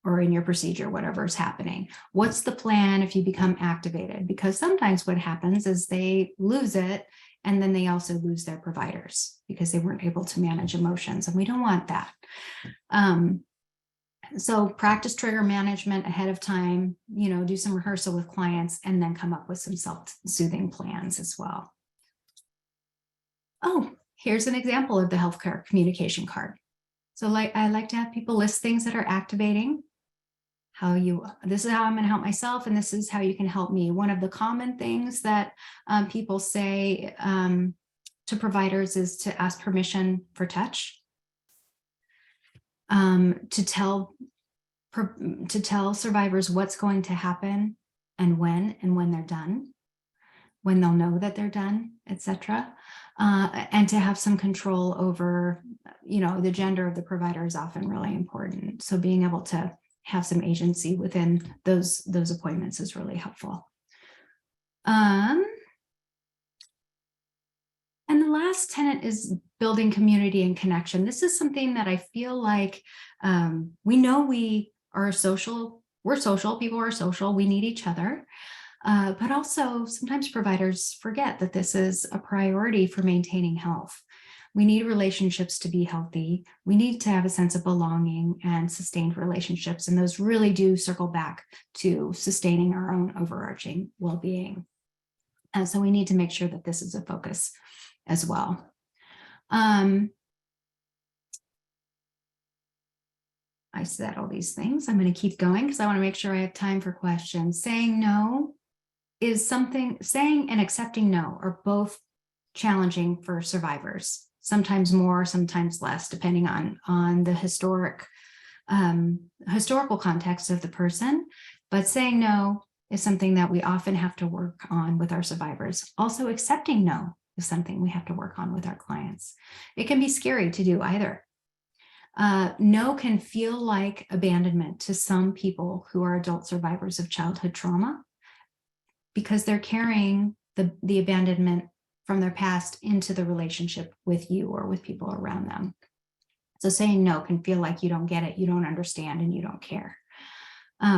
or in your procedure, whatever is happening? What's the plan if you become activated? Because sometimes what happens is they lose it, and then they also lose their providers because they weren't able to manage emotions, and we don't want that. So practice trigger management ahead of time, do some rehearsal with clients, and then come up with some self-soothing plans as well. Oh, here's an example of the healthcare communication card. So I like to have people list things that are activating. This is how I'm going to help myself, and this is how you can help me. One of the common things that people say to providers is to ask permission for touch, to tell survivors what's going to happen and when they're done, when they'll know that they're done, etc. And to have some control over, the gender of the provider is often really important. So being able to have some agency within those appointments is really helpful. And the last tenet is building community and connection. This is something that I feel like we know we are social. We're social. People are social. We need each other. But also sometimes providers forget that this is a priority for maintaining health. We need relationships to be healthy. We need to have a sense of belonging and sustained relationships. And those really do circle back to sustaining our own overarching well-being. And so we need to make sure that this is a focus as well. I said all these things. I'm going to keep going because I want to make sure I have time for questions. Saying no is something, saying and accepting no are both challenging for survivors. Sometimes more, sometimes less, depending on the historical context of the person. But saying no is something that we often have to work on with our survivors. Also, accepting no is something we have to work on with our clients. It can be scary to do either. No can feel like abandonment to some people who are adult survivors of childhood trauma, because they're carrying the abandonment from their past into the relationship with you or with people around them. So saying no can feel like you don't get it, you don't understand, and you don't care,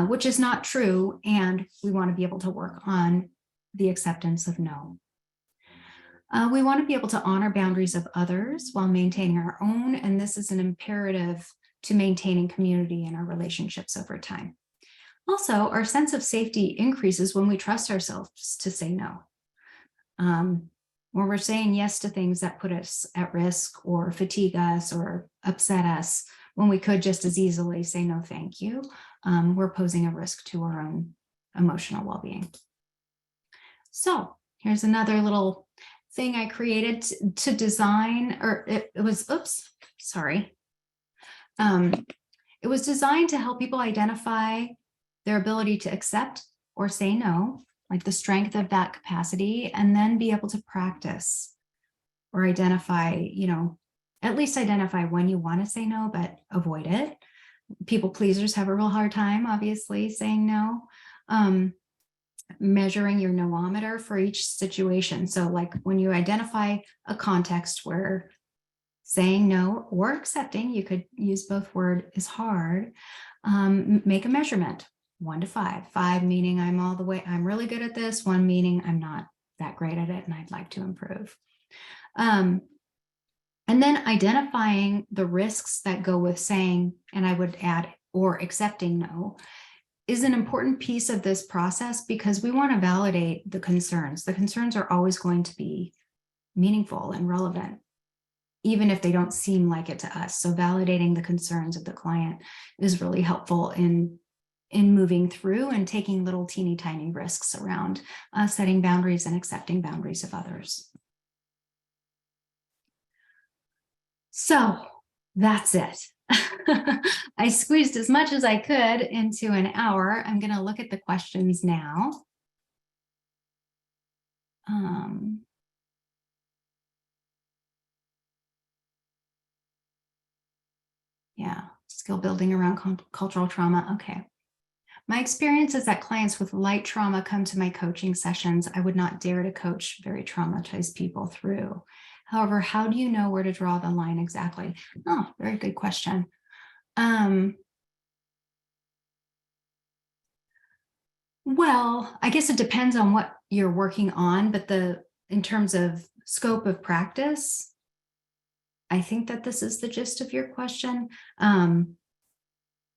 which is not true. And we want to be able to work on the acceptance of no. We want to be able to honor boundaries of others while maintaining our own. And this is an imperative to maintaining community in our relationships over time. Also, our sense of safety increases when we trust ourselves to say no. When we're saying yes to things that put us at risk or fatigue us or upset us, when we could just as easily say no, thank you, we're posing a risk to our own emotional well-being. So here's another little thing I created to design, or it was designed to help people identify their ability to accept or say no, like the strength of that capacity, and then be able to practice or identify, at least identify when you want to say no, but avoid it. People pleasers have a real hard time, obviously, saying no. Measuring your no-ometer for each situation. So like when you identify a context where saying no or accepting, you could use both words, is hard, make a measurement. 1 to 5. 5 meaning I'm really good at this. 1 meaning I'm not that great at it and I'd like to improve. And then identifying the risks that go with saying, and I would add, or accepting no, is an important piece of this process because we want to validate the concerns. The concerns are always going to be meaningful and relevant, even if they don't seem like it to us. So validating the concerns of the client is really helpful in moving through and taking little teeny tiny risks around setting boundaries and accepting boundaries of others. So that's it. I squeezed as much as I could into an hour. I'm going to look at the questions now. Yeah, skill building around cultural trauma. Okay. My experience is that clients with light trauma come to my coaching sessions. I would not dare to coach very traumatized people through. However, how do you know where to draw the line exactly? Oh, very good question. Well, I guess it depends on what you're working on, but in terms of scope of practice, I think that this is the gist of your question.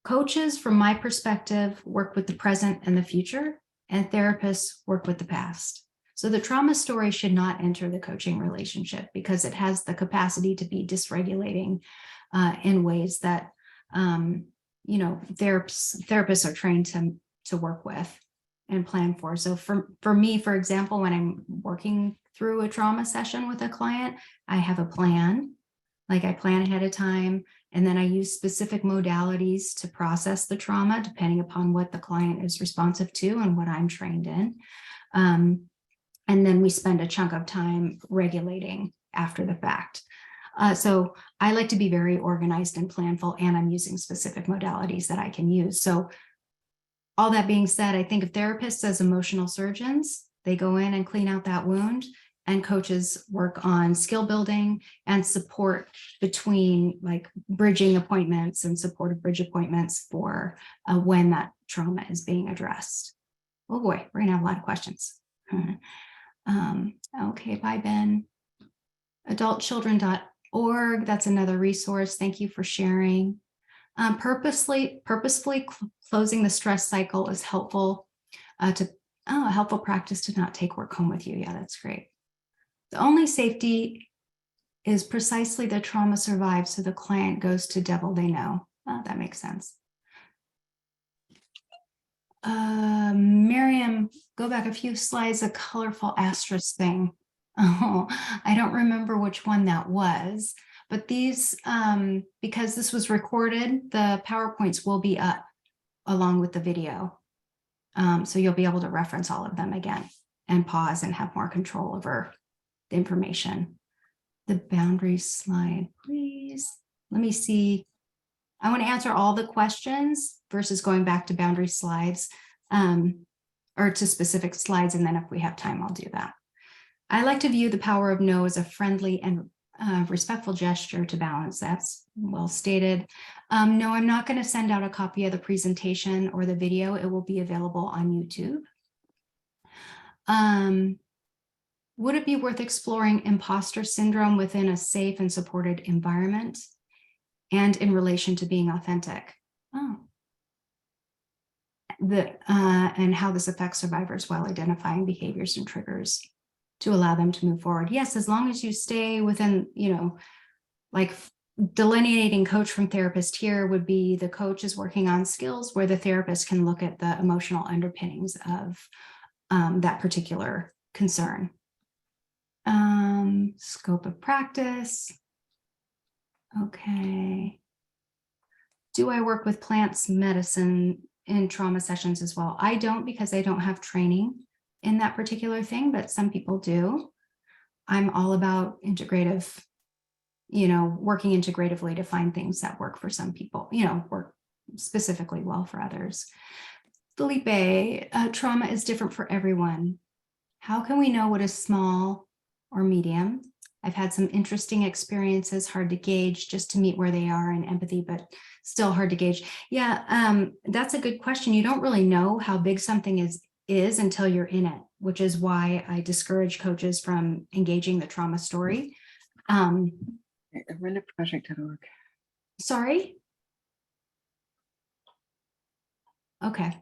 Coaches, from my perspective, work with the present and the future, and therapists work with the past. So the trauma story should not enter the coaching relationship because it has the capacity to be dysregulating in ways that, therapists are trained to work with and plan for. So for me, for example, when I'm working through a trauma session with a client, I have a plan. Like I plan ahead of time, and then I use specific modalities to process the trauma depending upon what the client is responsive to and what I'm trained in. And then we spend a chunk of time regulating after the fact. So I like to be very organized and planful, and I'm using specific modalities that I can use. So all that being said, I think of therapists as emotional surgeons. They go in and clean out that wound, and coaches work on skill building and support between, like, bridging appointments and supportive bridge appointments for when that trauma is being addressed. Oh boy, we're gonna have a lot of questions. Okay, bye, Ben. Adultchildren.org, that's another resource. Thank you for sharing. Purposefully closing the stress cycle is helpful a helpful practice to not take work home with you. Yeah, that's great. The only safety is precisely the trauma survived, so the client goes to devil they know. That makes sense. Miriam, go back a few slides, a colorful asterisk thing. Oh, I don't remember which one that was, but these, because this was recorded, the PowerPoints will be up along with the video. So you'll be able to reference all of them again and pause and have more control over the information. The boundary slide, please. Let me see. I want to answer all the questions versus going back to boundary slides or to specific slides. And then if we have time, I'll do that. I like to view the power of no as a friendly and respectful gesture to balance. That's well stated. No, I'm not going to send out a copy of the presentation or the video. It will be available on YouTube. Would it be worth exploring imposter syndrome within a safe and supported environment and in relation to being authentic? And how this affects survivors while identifying behaviors and triggers to allow them to move forward. Yes, as long as you stay within, like delineating coach from therapist here would be the coach is working on skills where the therapist can look at the emotional underpinnings of that particular concern. Scope of practice. Okay. Do I work with plants medicine in trauma sessions as well? I don't, because I don't have training in that particular thing, but some people do. I'm all about integrative, working integratively to find things that work for some people, work specifically well for others. Felipe, trauma is different for everyone. How can we know what is small or medium? I've had some interesting experiences, hard to gauge, just to meet where they are in empathy, but still hard to gauge. Yeah, that's a good question. You don't really know how big something is until you're in it, which is why I discourage coaches from engaging the trauma story. Orendaproject.org. Sorry? Okay.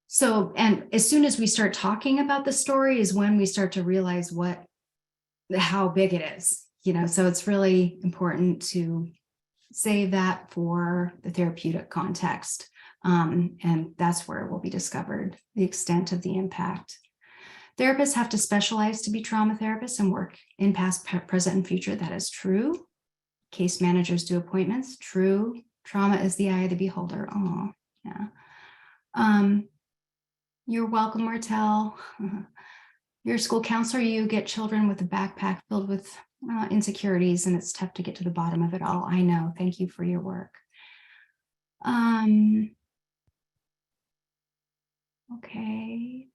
So, and as soon as we start talking about the story is when we start to realize how big it is, so it's really important to save that for the therapeutic context. And that's where it will be discovered, the extent of the impact. Therapists have to specialize to be trauma therapists and work in past, present, and future. That is true. Case managers do appointments. True. Trauma is the eye of the beholder. Oh, yeah. You're welcome, Martel. You're a school counselor. You get children with a backpack filled with insecurities, and it's tough to get to the bottom of it all. I know. Thank you for your work. Okay.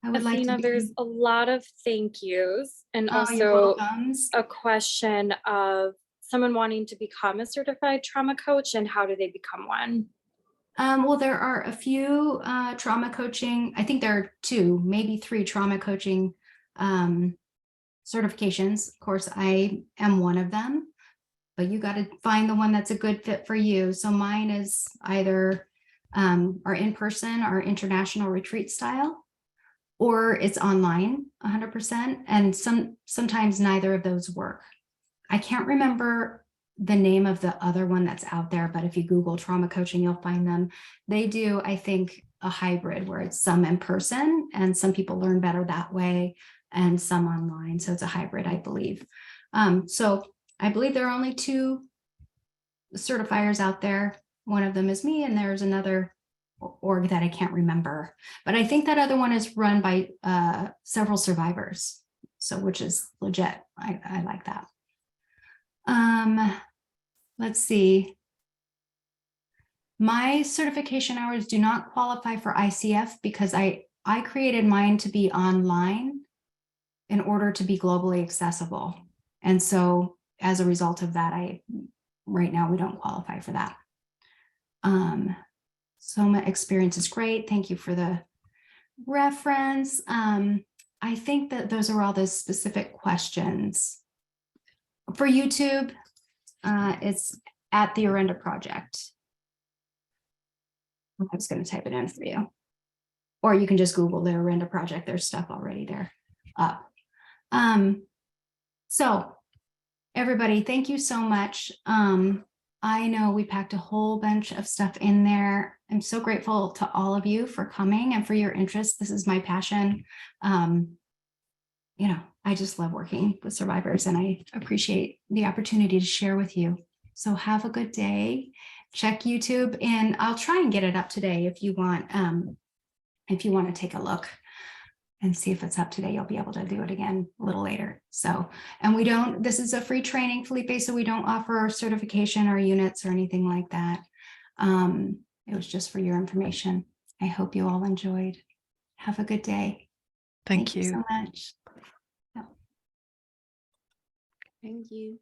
I would like to there's a lot of thank yous and you're also welcomes. a question of someone wanting to become a certified trauma coach and how do they become one? Well, there are a few trauma coaching. I think there are 2, maybe 3 trauma coaching certifications. Of course, I am one of them, but you got to find the one that's a good fit for you. So mine is either our in-person or international retreat style. or it's online 100%. And sometimes neither of those work. I can't remember the name of the other one that's out there, but if you Google trauma coaching, you'll find them. They do, I think, a hybrid where it's some in person and some people learn better that way and some online. So it's a hybrid, I believe. So I believe there are only 2 certifiers out there. One of them is me, and there's another org that I can't remember. But I think that other one is run by several survivors. So which is legit. I like that. Let's see. My certification hours do not qualify for ICF because I created mine to be online in order to be globally accessible. And so as a result of that, right now we don't qualify for that. So my experience is great. Thank you for the reference. I think that those are all the specific questions. For YouTube, it's at the Orenda Project. I was going to type it in for you. Or you can just Google the Orenda Project. There's stuff already there up. So everybody, thank you so much. I know we packed a whole bunch of stuff in there. I'm so grateful to all of you for coming and for your interest. This is my passion. You know, I just love working with survivors and I appreciate the opportunity to share with you. So have a good day. Check YouTube and I'll try and get it up today if you want to take a look and see if it's up today. You'll be able to do it again a little later. So, and this is a free training, Felipe, so we don't offer certification or units or anything like that. It was just for your information. I hope you all enjoyed. Have a good day. Thank you So much. Thank you.